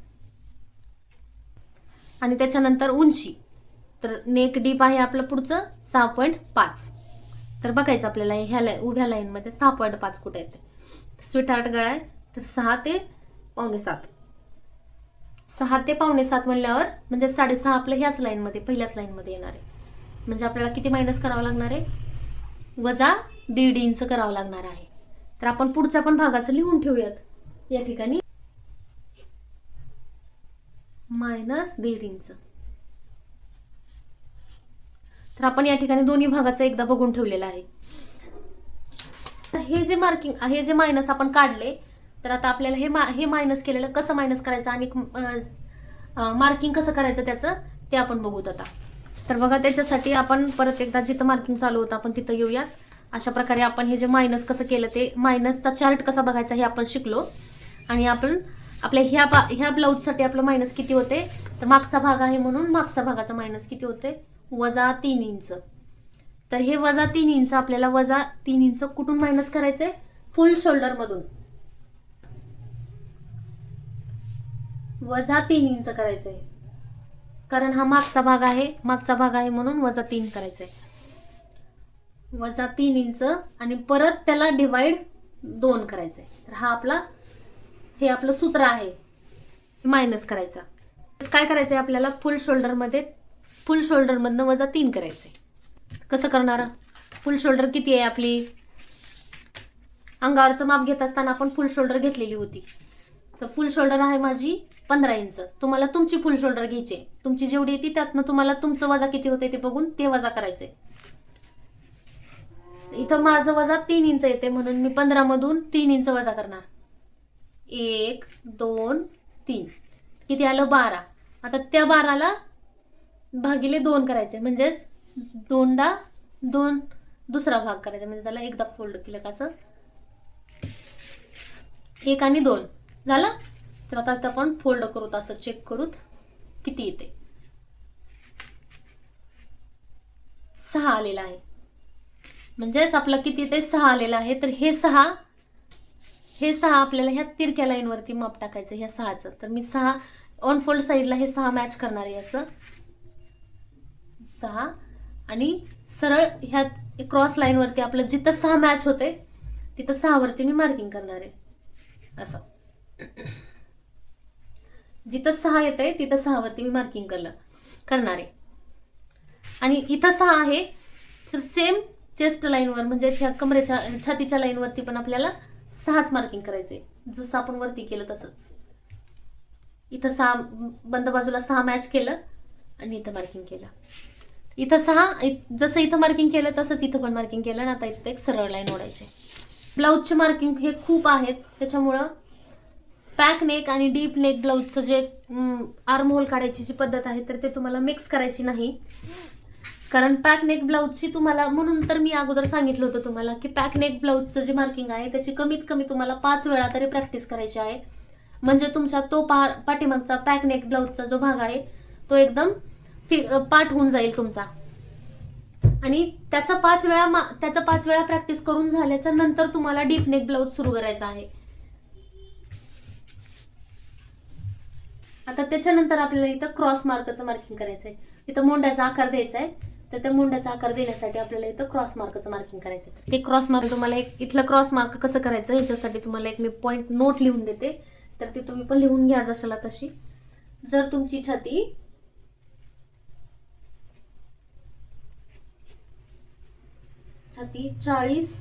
आणि त्याच्यानंतर उंची. तर नेक डीप आहे आपलं पुढचं 6.5. तर बघायचं आपल्याला ह्या उभ्या लाईनमध्ये 6.5 कुठे येते. स्वीट हार्ट गळा आहे तर 6 ते 6.25. 6 ते 6.25 म्हणल्यावर म्हणजे 6.5 आपलं ह्याच लाईनमध्ये, पहिल्याच लाईनमध्ये येणार आहे. म्हणजे आपल्याला किती मायनस करावं लागणार आहे? वजा 1.5 इंच करावं लागणार आहे. तर आपण पुढच्या पण भागाचं लिहून ठेवूयात या ठिकाणी. -1.5 इंच. तर आपण या ठिकाणी दोन्ही भागाचं एकदा बघून ठेवलेलं आहे. हे जे मार्किंग, हे जे मायनस आपण काढले, तर आता आपल्याला हे मायनस केलेलं कसं मायनस करायचं आणि मार्किंग कसं करायचं त्याचं ते आपण बघूत आता. तर बघा, त्याच्यासाठी आपण परत एकदा जिथं मार्किंग चालू होतं आपण तिथं येऊयात. अशा प्रकारे आपण हे जे मायनस कसं केलं, ते मायनसचा चार्ट कसा बघायचा हे आपण शिकलो. आणि आपण आपल्या ह्या ब्लाऊजसाठी आपलं मायनस किती होते, तर मागचा भाग आहे म्हणून मागच्या भागाचा मायनस किती होते? -3 इंच. तर हे -3 इंच आपल्याला -3 इंच कुठून मायनस करायचंय? फुल शोल्डर मधून. -3 इंच करायचंय, कारण हा मागचा भाग आहे म्हणून -3 करायचंय. -3 इंच आणि परत त्याला डिवाइड 2 करायचंय. तर हे आपलं सूत्र आहे मायनस करायचा. काय करायचंय आपल्याला? फुल शोल्डरमधनं -3 करायचंय. कसं करणार? फुल शोल्डर किती आहे आपली? अंगावरचं माप घेत असताना आपण फुल शोल्डर घेतलेली होती. तर फुल शोल्डर आहे माझी 15 इंच. तुम्हाला तुमची फुल शोल्डर घ्यायची, तुमची जेवढी येते त्यातनं तुम्हाला तुमचं वजा किती होते ते बघून ते वजा करायचंय. इथं माझं वजा 3 इंच येते म्हणून मी 15 मधून 3 इंच वजा करणार. 1 2 3 किती आलं? 12. आता त्या 12ला भागिले 2 करायचे, म्हणजेच 2 दुसरा भाग करायचा, म्हणजे त्याला एकदा फोल्ड केलं कसं 1 आणि 2 झालं. तर आता आपण फोल्ड करूत, असं चेक करूत किती येते. 6 आलेला आहे, म्हणजेच आपलं किती येते? 6 आलेला आहे. तर हे 6 आपल्याला ह्या तिरक्या लाईन वरती माप टाकायचं ह्या 6चं. तर मी 6 ऑन फोल्ड साईडला हे 6 मॅच करणार आहे, असं 6 आणि सरळ ह्या क्रॉस लाईन वरती आपलं जिथं 6 मॅच होते तिथं 6 वरती मी मार्किंग करणार आहे. असं जिथं 6 येते तिथं 6 वरती मी मार्किंग करणार आहे. आणि इथं 6 आहे तर सेम चेस्ट लाईनवर म्हणजे कमरेच्या छातीच्या लाईनवरती पण आपल्याला 6च मार्किंग करायचे, जसं आपण वरती केलं तसंच. इथं 6 बंद बाजूला 6 मॅच केलं आणि इथं मार्किंग केलं. इथं 6 जसं इथं मार्किंग केलं तसंच इथं पण मार्किंग केलं आणि आता इथं एक सरळ लाईन ओढायची. ब्लाऊजचे मार्किंग हे खूप आहेत, त्याच्यामुळं पॅक नेक आणि डीप नेक ब्लाऊजचं जे आर्म होल काढायची जी पद्धत आहे तर ते तुम्हाला मिक्स करायची नाही. कारण पॅक नेक ब्लाऊजची तुम्हाला, म्हणून तर मी अगोदर सांगितलं होतं तुम्हाला की पॅक नेक ब्लाऊजचं जे मार्किंग आहे त्याची कमीत कमी तुम्हाला 5 वेळा तरी प्रॅक्टिस करायची आहे. म्हणजे तुमचा तो पाठीमागचा पॅक नेक ब्लाऊजचा जो भाग आहे तो एकदम पाठ होऊन जाईल तुमचा. आणि त्याचा 5 वेळा प्रॅक्टिस करून झाल्याच्या नंतर तुम्हाला डीप नेक ब्लाऊज सुरू करायचा आहे. आता त्याच्यानंतर आपल्याला इथं क्रॉस मार्कचं मार्किंग करायचं आहे. इथं मोंड्याचा आकार द्यायचा आहे. तर त्या मुंड्याचा आकार देण्यासाठी आपल्याला इथं क्रॉस मार्कचं मार्किंग करायचं. ते क्रॉस मार्क तुम्हाला एक इथलं क्रॉस मार्क कसं करायचं ह्याच्यासाठी तुम्हाला एक मी पॉईंट नोट लिहून देते, तर ती तुम्ही पण लिहून घ्या जशाला तशी. जर तुमची छाती 40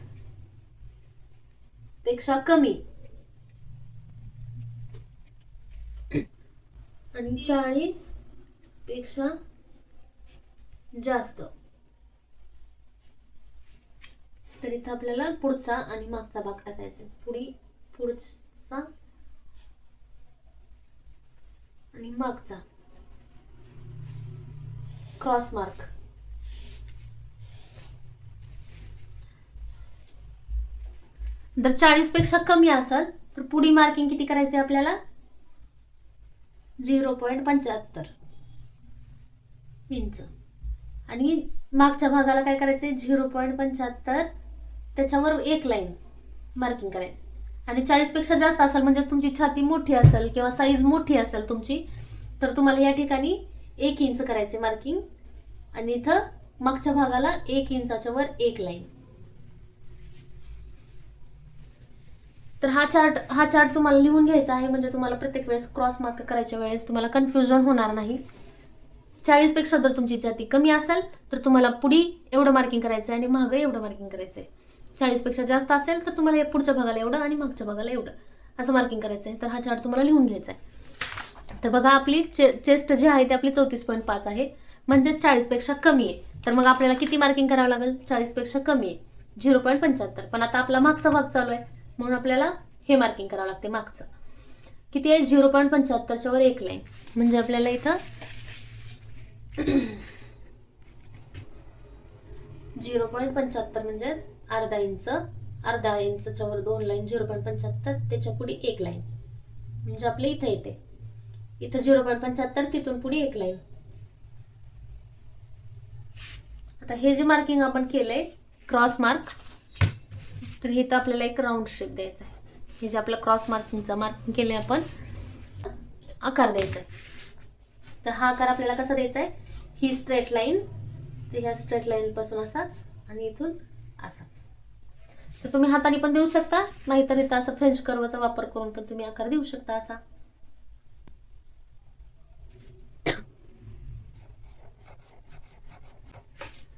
पेक्षा कमी आणि 40 पेक्षा जास्त, तर इथं आपल्याला पुढचा आणि मागचा भाग टाकायचा. पुढचा आणि मागचा क्रॉस मार्क. जर 40 पेक्षा कमी असेल तर पुढी मार्किंग किती करायची आपल्याला? 0.75 इंच. आणि मागच्या भागाला काय करायचंय? 0.75 त्याच्यावर एक लाईन मार्किंग करायचं. आणि 40 पेक्षा जास्त असेल म्हणजे तुमची छाती मोठी असेल किंवा साईज मोठी असेल तुमची, तर तुम्हाला या ठिकाणी 1 इंच करायचे मार्किंग आणि इथं मागच्या भागाला 1 इंचाच्या वर एक लाईन. तर हा चार्ट तुम्हाला लिहून घ्यायचा आहे, म्हणजे तुम्हाला प्रत्येक वेळेस क्रॉस मार्क करायच्या वेळेस तुम्हाला कन्फ्युजन होणार नाही. 40 पेक्षा जर तुमची छाती कमी असेल तर तुम्हाला पुढी एवढं मार्किंग करायचं आणि मागं एवढं मार्किंग करायचंय. 40 पेक्षा जास्त असेल तर तुम्हाला पुढच्या भागाला एवढं आणि मागच्या भागाला एवढं असं मार्किंग करायचंय. तर हा चार्ट तुम्हाला लिहून घ्यायचा आहे. तर बघा आपली चेस्ट जी आहे ती आपली 34.5 आहे, म्हणजे 40 पेक्षा कमी आहे. तर मग आपल्याला किती मार्किंग करावं लागेल? 40 पेक्षा कमी आहे 0.75. पण आता आपला मागचा भाग चालू आहे म्हणून आपल्याला हे मार्किंग करावं लागते. मागचं किती आहे? 0.75च्या वर एक लाईन, म्हणजे आपल्याला इथं 0.75 म्हणजे अर्धा इंचच्या वर 2 लाईन, 0.75 त्याच्या पुढे एक लाईन, म्हणजे आपल्या इथं येते. इथं 0.75 तिथून पुढे एक लाईन. आता हे जे मार्किंग आपण केलंय क्रॉस मार्क, तर इथं आपल्याला एक राऊंड शेप द्यायचा आहे. हे जे आपलं क्रॉस मार्किंग केलंय आपण, आकार द्यायचा आहे. तर हा आकार आपल्याला कसा द्यायचा आहे? ही स्ट्रेट लाईन, तर ह्या स्ट्रेट लाईन पासून असाच आणि इथून असाच. तर तुम्ही हाताने पण देऊ शकता, नाहीतर इथं असं फ्रेंच कर्वचा वापर करून पण तुम्ही आकार देऊ शकता असा.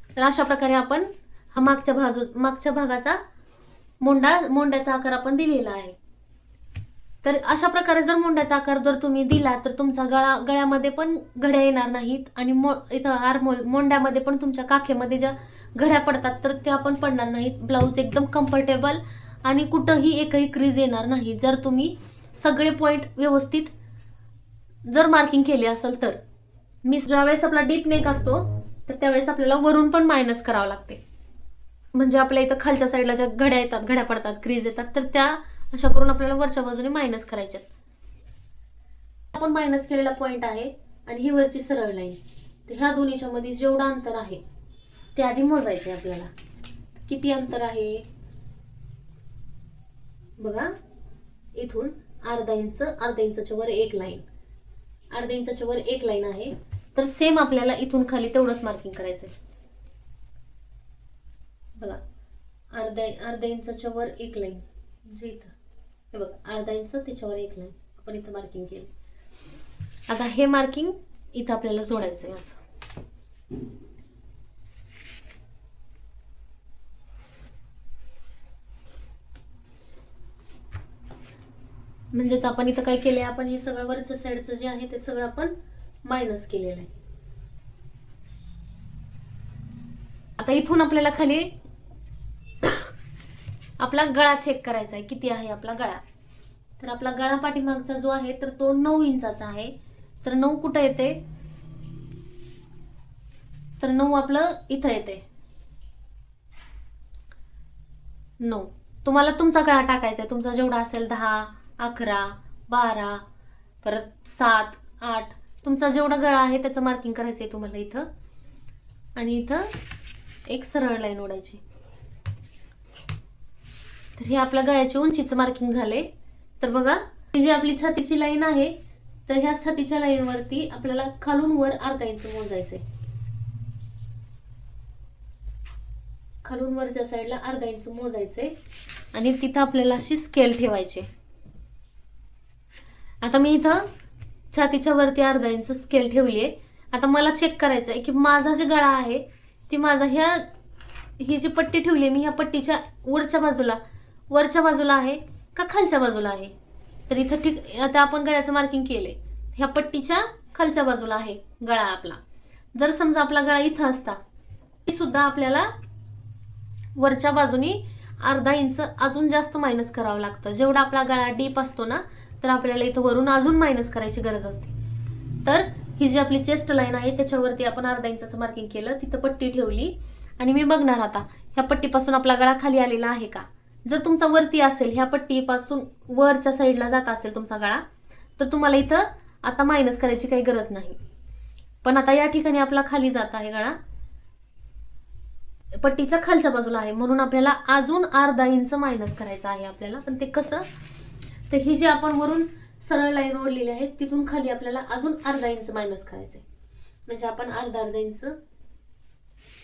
तर अशा प्रकारे आपण हा मागच्या भागाचा मोंड्याचा आकार आपण दिलेला आहे. तर अशा प्रकारे जर मोंड्याचा आकार जर तुम्ही दिला तर तुमचा गळ्यामध्ये पण घड्या येणार नाहीत आणि इथं मोंड्यामध्ये पण तुमच्या काखेमध्ये ज्या घड्या पडतात तर त्या पण पडणार नाहीत. ब्लाऊज एकदम कम्फर्टेबल आणि कुठंही एकही क्रीज येणार नाही जर तुम्ही सगळे पॉइंट व्यवस्थित जर मार्किंग केले असेल तर. ज्यावेळेस आपला डीप नेक असतो तर त्यावेळेस आपल्याला वरून पण मायनस करावं लागते, म्हणजे आपल्या इथं खालच्या साईडला ज्या घड्या पडतात, क्रीज येतात, तर त्या अशा करून आपल्याला वरच्या बाजूने मायनस करायच्यात. आपण मायनस केलेला पॉइंट आहे आणि ही वरची सरळ लाईन, तर ह्या दोन्हीच्या मध्ये जेवढं अंतर आहे ते आधी मोजायचे आपल्याला. किती अंतर आहे बघा, इथून अर्धा इंचच्या वर एक लाईन, अर्धा इंचच्या वर एक लाईन आहे. तर सेम आपल्याला इथून खाली तेवढंच मार्किंग करायचंय बघा. अर्धा इंचच्या वर एक लाईन, म्हणजे इथं हे बघा अर्धा इंच त्याच्यावर एक लाईन आपण इथं मार्किंग केली. आता हे मार्किंग इथं आपल्याला जोडायचंय असं. म्हणजेच आपण इथं काय केलंय, आपण हे सगळं वरच्या साईडचं जे आहे ते सगळं आपण मायनस केलेलं आहे. आता इथून आपल्याला खाली आपला गळा चेक करायचा आहे, किती आहे आपला गळा. तर आपला गळा पाठीमागचा जो आहे तर तो 9 इंचाचा आहे. तर 9 कुठं येते, तर 9 आपलं इथं येते. 9 तुम्हाला तुमचा गळा टाकायचा आहे, तुमचा जेवढा असेल 10, 11, 12, परत 7, 8 तुमचा जेवढा गळा आहे त्याचं मार्किंग करायचं आहे तुम्हाला इथं. आणि इथं एक सरळ लाईन ओढायची. तर हे आपल्या गळ्याची उंचीचं मार्किंग झाले. तर बघा ही जी आपली छातीची लाईन आहे तर ह्या छातीच्या लाईन वरती आपल्याला खालून वर अर्धा इंच मोजायचंय. खालून वरच्या साईडला अर्धा इंच मोजायचे आणि तिथं आपल्याला अशी स्केल ठेवायची. आता मी इथं छातीच्या वरती अर्धा इंच स्केल ठेवली आहे. आता मला चेक करायचं आहे की माझा जे गळा आहे ती माझा ही जी पट्टी ठेवली मी ह्या पट्टीच्या वरच्या बाजूला आहे का खालच्या बाजूला आहे. तर इथं ठीक आता आपण गळ्याचं मार्किंग केलंय. ह्या पट्टीच्या खालच्या बाजूला आहे गळा आपला. जर समजा आपला गळा इथं असता ती सुद्धा आपल्याला वरच्या बाजूनी अर्धा इंच अजून जास्त मायनस करावं लागतं. जेवढा आपला गळा डीप असतो ना तर आपल्याला इथं वरून अजून मायनस करायची गरज असते. तर ही जी आपली चेस्ट लाईन आहे त्याच्यावरती आपण अर्धा इंचाचं मार्किंग केलं, तिथं पट्टी ठेवली आणि मी बघणार आता ह्या पट्टीपासून आपला गळा खाली आलेला आहे का. जर तुमचा वरती असेल, ह्या पट्टीपासून वरच्या साईडला जात असेल तुमचा गळा, तर तुम्हाला इथं आता मायनस करायची काही गरज नाही. पण आता या ठिकाणी आपला खाली जात आहे गळा, पट्टीच्या खालच्या बाजूला आहे, म्हणून आपल्याला अजून अर्धा इंच मायनस करायचं आहे आपल्याला. पण ते कसं, तर ही जी आपण वरून सरळ लाईन ओढलेली आहे तिथून खाली आपल्याला अजून अर्धा इंच मायनस करायचंय. म्हणजे आपण अर्धा इंच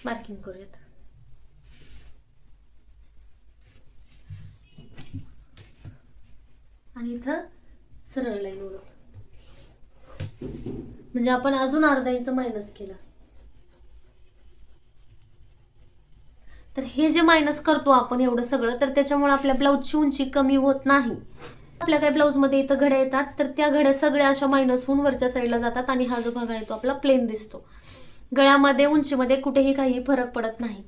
मार्किंग करूयात. आणि इथं सरळ लाईन ओढू, म्हणजे आपण अजून अर्धा इंच मायनस केलं. तर हे जे मायनस करतो आपण एवढं सगळं, तर त्याच्यामुळे आपल्या ब्लाऊजची उंची कमी होत नाही. आपल्या काही ब्लाऊज मध्ये इथं घड्या येतात तर त्या घड्या सगळ्या अशा मायनस होऊन वरच्या साईडला जातात आणि हा जो भाग आहे तो आपला प्लेन दिसतो. गळ्यामध्ये उंचीमध्ये कुठेही काही फरक पडत नाही.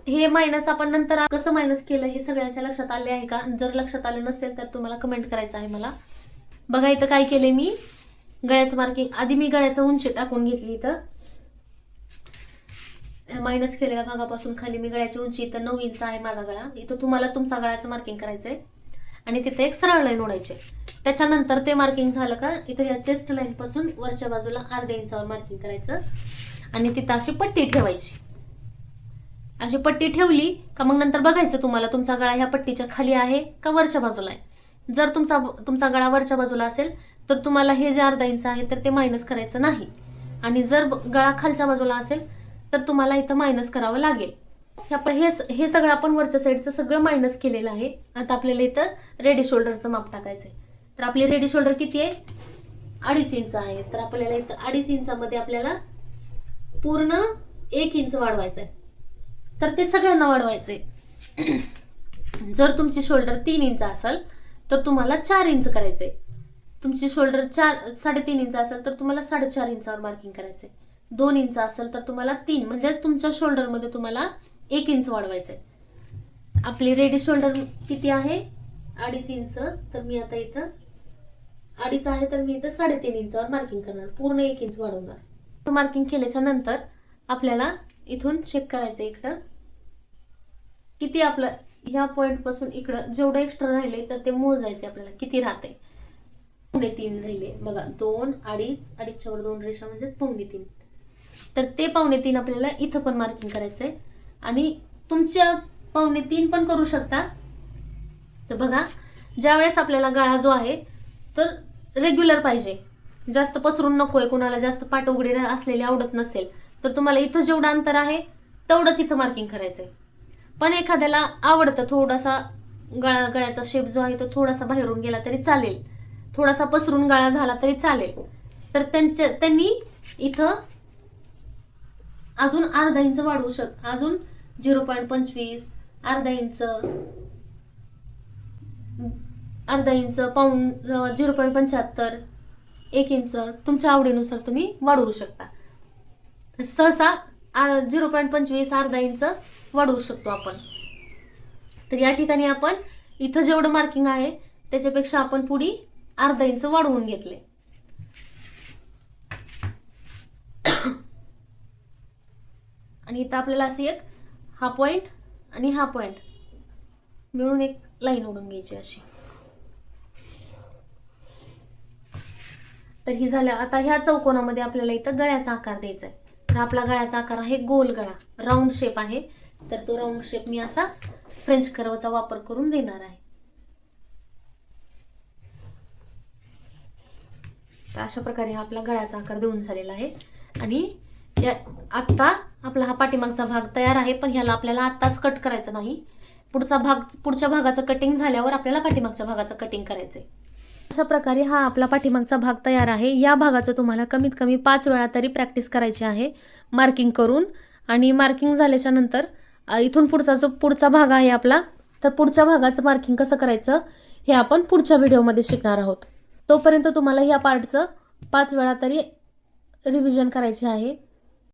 हे मायनस आपण नंतर कसं मायनस केलं हे सगळ्यांच्या लक्षात आले आहे का. जर लक्षात आलं नसेल तर तुम्हाला कमेंट करायचं आहे मला. बघा इथं काय केले मी, गळ्याचं मार्किंग आधी मी गळ्याचं उंची टाकून घेतली. इथं मायनस केलेल्या भागापासून खाली मी गळ्याची उंची इथं 9 इंच आहे माझा गळा. इथं तुम्हाला तुमचा गळ्याचं मार्किंग करायचंय आणि तिथे एक सरळ लाईन ओढायची. त्याच्यानंतर ते मार्किंग झालं का इथं या चेस्ट लाईन पासून वरच्या बाजूला अर्ध्या इंचावर मार्किंग करायचं आणि तिथं अशी पट्टी ठेवायची. अशी पट्टी ठेवली का मग नंतर बघायचं तुम्हाला तुमचा गळा ह्या पट्टीच्या खाली आहे का वरच्या बाजूला आहे. जर तुमचा गळा वरच्या बाजूला असेल तर तुम्हाला हे जे अर्धा इंच आहे तर ते मायनस करायचं नाही. आणि जर गळा खालच्या बाजूला असेल तर तुम्हाला इथं मायनस करावं लागेल. हे सगळं आपण वरच्या साईडचं सगळं मायनस केलेलं आहे. आता आपल्याला इथं रेडी शोल्डरचं माप टाकायचंय. तर आपली रेडी शोल्डर किती आहे, 2.5 इंच आहे. तर आपल्याला इथं 2.5 इंचामध्ये आपल्याला पूर्ण 1 इंच वाढवायचंय. तर ते सगळ्यांना वाढवायचंय. जर तुमची शोल्डर 3 इंच असेल तर तुम्हाला 4 इंच करायचंय. तुमची शोल्डर 3.5 इंच असेल तर तुम्हाला 4.5 इंचावर मार्किंग करायचंय. 2 इंच असेल तर तुम्हाला 3, म्हणजेच तुमच्या शोल्डर मध्ये तुम्हाला 1 इंच वाढवायचंय. आपली रेडी शोल्डर किती आहे, 2.5 इंच. तर मी आता इथं 2.5 आहे तर मी इथं 3.5 इंचावर मार्किंग करणार, पूर्ण 1 इंच वाढवणार. मार्किंग केल्याच्या नंतर आपल्याला इथून चेक करायचं इकडं किती आपलं ह्या पॉइंट पासून इकडं जेवढं एक्स्ट्रा राहिले तर ते मोजायचे आपल्याला किती राहते. 2.5 राहिले बघा, 2, 2.5, 2.5 वर 2 रेषा म्हणजे 2.5. तर ते 2.5 आपल्याला इथं पण मार्किंग करायचंय आणि तुमच्या 2.5 पण करू शकता. तर बघा ज्यावेळेस आपल्याला गळा जो आहे तर रेग्युलर पाहिजे, जास्त पसरून नकोय. कुणाला जास्त पाठ उघडी असलेली आवडत नसेल तर तुम्हाला इथं जेवढं अंतर आहे तेवढंच इथं मार्किंग करायचंय. पण एखाद्याला आवडतं थोडासा गळ्याचा शेप जो आहे तो थोडासा बाहेरून गेला तरी चालेल, थोडासा पसरून गळा झाला तरी चालेल. तर त्यांनी इथं अजून अर्धा इंच वाढवू अजून 0.25, अर्धा इंच, पाऊण 0.75, 1 इंच तुमच्या आवडीनुसार तुम्ही वाढवू शकता. सहसा 0.25, अर्धा इंच वाढवू शकतो आपण. तर या ठिकाणी आपण इथं जेवढं मार्किंग आहे त्याच्यापेक्षा आपण पुढे अर्धा इंच वाढवून घेतले. आणि इथं आपल्याला अशी एक हा पॉइंट आणि हा पॉइंट मिळून एक लाईन ओढून घ्यायची अशी. तर ही झाल्या. आता ह्या चौकोनामध्ये आपल्याला इथं गळ्याचा आकार द्यायचा आहे. तर आपला गळ्याचा आकार आहे गोल गळा, राऊंड शेप आहे. तर तो राऊंड शेप मी असा फ्रेंच कर्वचा वापर करून देणार आहे. तर अशा प्रकारे आपला गळ्याचा आकार देऊन झालेला आहे. आणि आत्ता आपला हा पाठीमागचा भाग तयार आहे, पण ह्याला आपल्याला आत्ताच कट करायचं नाही. पुढच्या भागाचं कटिंग झाल्यावर आपल्याला पाठीमागच्या भागाचं कटिंग करायचंय. अशा प्रकारे हा आपला पाठीमागचा भाग तयार आहे. या भागाचं तुम्हाला कमीत कमी 5 वेळा तरी प्रॅक्टिस करायची आहे मार्किंग करून. आणि मार्किंग झाल्याच्या नंतर इथून पुढचा जो पुढचा भाग आहे आपला, तर पुढच्या भागाचं मार्किंग कसं करायचं हे आपण पुढच्या व्हिडिओमध्ये शिकणार आहोत. तोपर्यंत तुम्हाला या पार्टचं 5 वेळा तरी रिव्हिजन करायचे आहे.